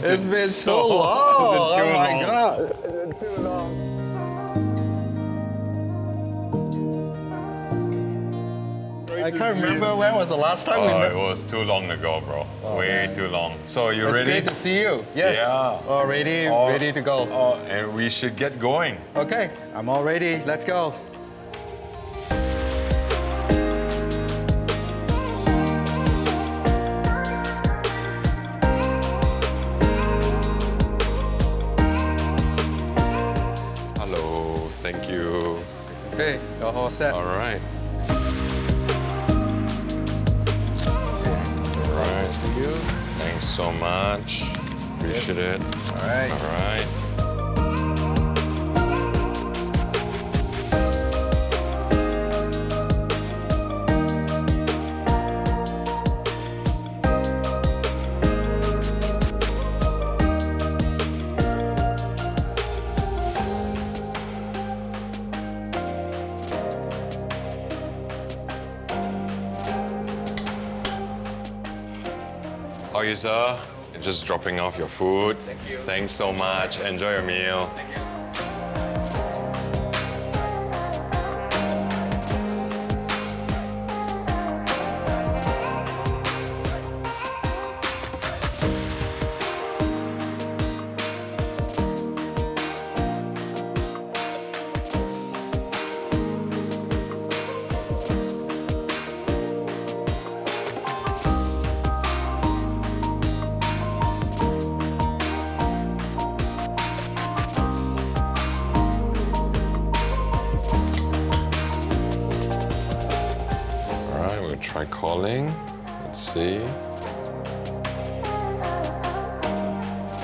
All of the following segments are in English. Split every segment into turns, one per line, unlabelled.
It's been so long.
Too
Oh my
long.
God. It's been too long. I can't remember when was the last time we
Oh,
met.
it was too long ago, bro. Way
man.
too long. So you
It's
ready?
great to see you. Yes.
Yeah.
All ready,
Oh,
ready to go.
Oh, and we should get going.
Okay, I'm all ready. Let's go.
Hello, thank you.
Okay, you're all set.
All right.
Nice to you.
Thanks so much. Appreciate it.
All right.
All right. How are you, sir? Just dropping off your food.
Thank you.
Thanks so much. Enjoy your meal.
Thank you.
All right, we'll try calling. Let's see.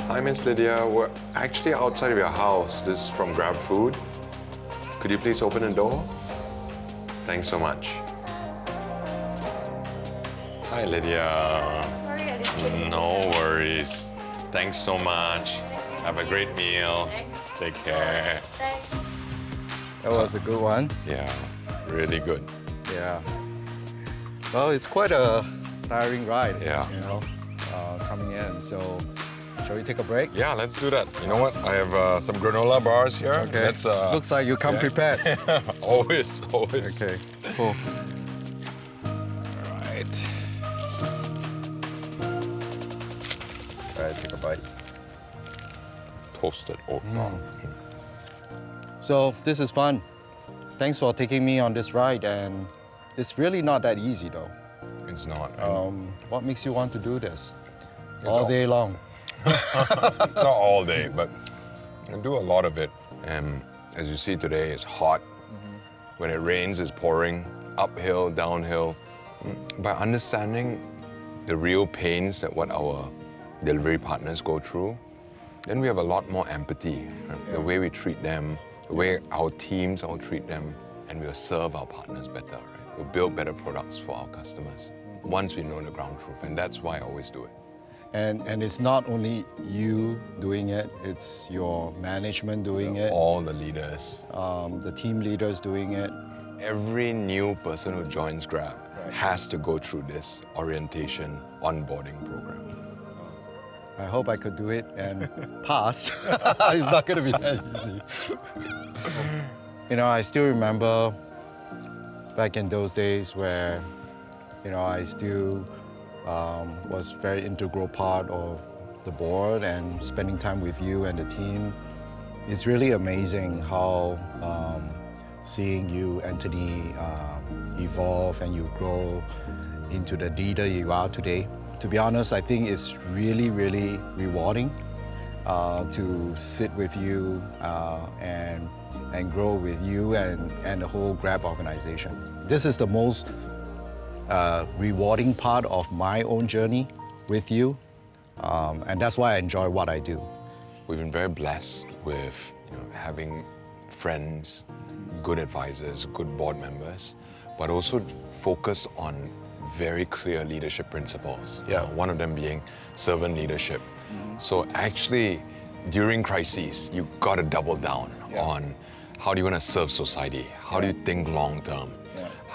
Hi, Miss Lydia. We're actually outside of your house. This is from GrabFood. Could you please open the door? Thanks so much. Hi, Lydia.
Sorry, I didn't.
No worries. Thanks so much. Have a great meal.
Thanks.
Take care.
Thanks.
That was a good one.
Yeah, really good.
Yeah. Well, it's quite a tiring ride.
Yeah.
You know, coming in. So, shall we take a break?
Yeah, let's do that. You know what? I have some granola bars here.
Okay.
Let's,
Looks like you come
yeah.
prepared.
always.
Okay. Cool.
All right.
All right, take a bite.
Toasted oat milk.
So this is fun. Thanks for taking me on this ride, and it's really not that easy though.
It's not.
What makes you want to do this
It's
all day long?
Not all day, but I do a lot of it. And as you see today, it's hot. When it rains, it's pouring uphill, downhill. By understanding the real pains that what our delivery partners go through, then we have a lot more empathy. Right? The way we treat them, the way our teams all treat them, and we'll serve our partners better. Right? We'll build better products for our customers once we know the ground truth, and that's why I always do it.
And it's not only you doing it, it's your management doing it,
All the leaders,
the team leaders doing it.
every new person who joins Grab has to go through this orientation onboarding program.
I hope I could do it and pass. It's not going to be that easy. You know, I still remember back in those days where, you know, I still was very integral part of the board and spending time with you and the team. It's really amazing how seeing you, Anthony, evolve and you grow into the leader you are today. To be honest, I think it's really, really rewarding to sit with you and grow with you and the whole Grab organization. This is the most rewarding part of my own journey with you, and that's why I enjoy what I do.
We've been very blessed with having friends, good advisors, good board members, but also focused on very clear leadership principles.
Yeah.
One of them being servant leadership. So actually, during crises, you got to double down on how do you want to serve society? How do you think long term?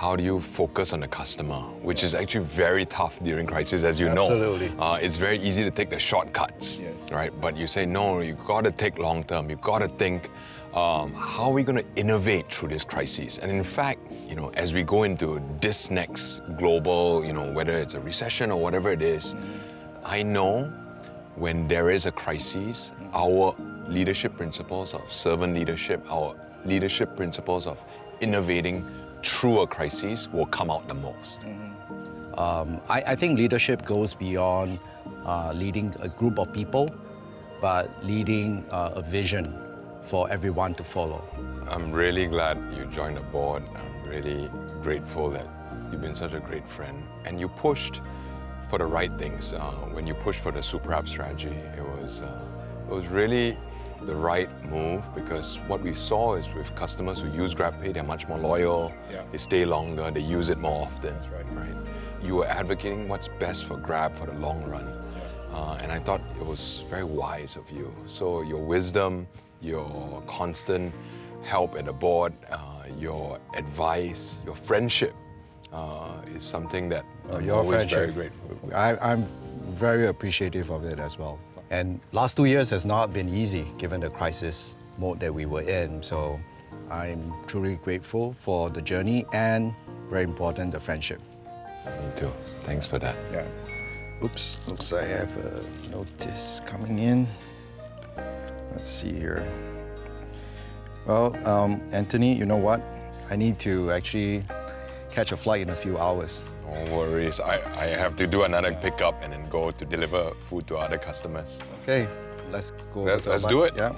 how do you focus on the customer, which is actually very tough during crisis, as you
Absolutely.
know. It's very easy to take the shortcuts, right? But you say, no, you've got to take long term. You've got to think, how are we going to innovate through this crisis? And in fact, you know, as we go into this next global, you know, whether it's a recession or whatever it is, I know when there is a crisis, our leadership principles of servant leadership, our leadership principles of innovating through a crisis will come out the most.
I think leadership goes beyond leading a group of people, but leading a vision for everyone to follow.
I'm really glad you joined the board. I'm really grateful that you've been such a great friend. And you pushed for the right things. When you pushed for the super app strategy, it was really the right move, because what we saw is with customers who use GrabPay, they're much more loyal, they stay longer, they use it more often.
That's right.
You were advocating what's best for Grab for the long run. And I thought it was very wise of you. So your wisdom, your constant help at the board, your advice, your friendship is something that I'm always very grateful for.
I'm very appreciative of it as well. And last 2 years has not been easy given the crisis mode that we were in. So I'm truly grateful for the journey and, very important, the friendship.
Me too. Thanks for that.
Yeah. Oops, looks like I have a notice coming in. Let's see here. Well, Anthony, you know what? I need to actually catch a flight in a few hours.
No worries. I have to do another pickup and then go to deliver food to other customers.
Okay, let's go.
Let's do it.
Yeah.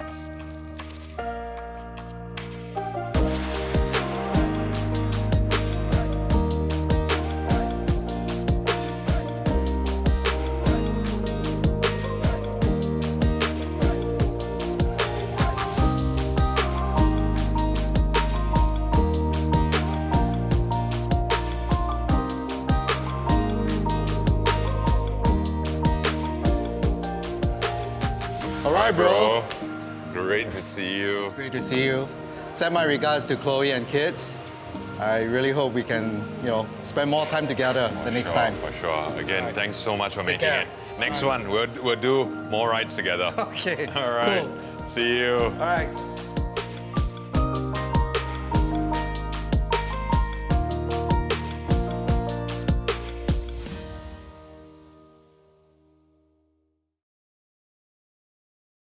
Hi, bro. Great to see you.
Great to see you. Send my regards to Chloe and kids. I really hope we can, spend more time together the next time.
For sure. Again, thanks so much for making
care.
it. Next one, we'll do more rides together.
Okay.
All right.
Cool.
See you.
All right.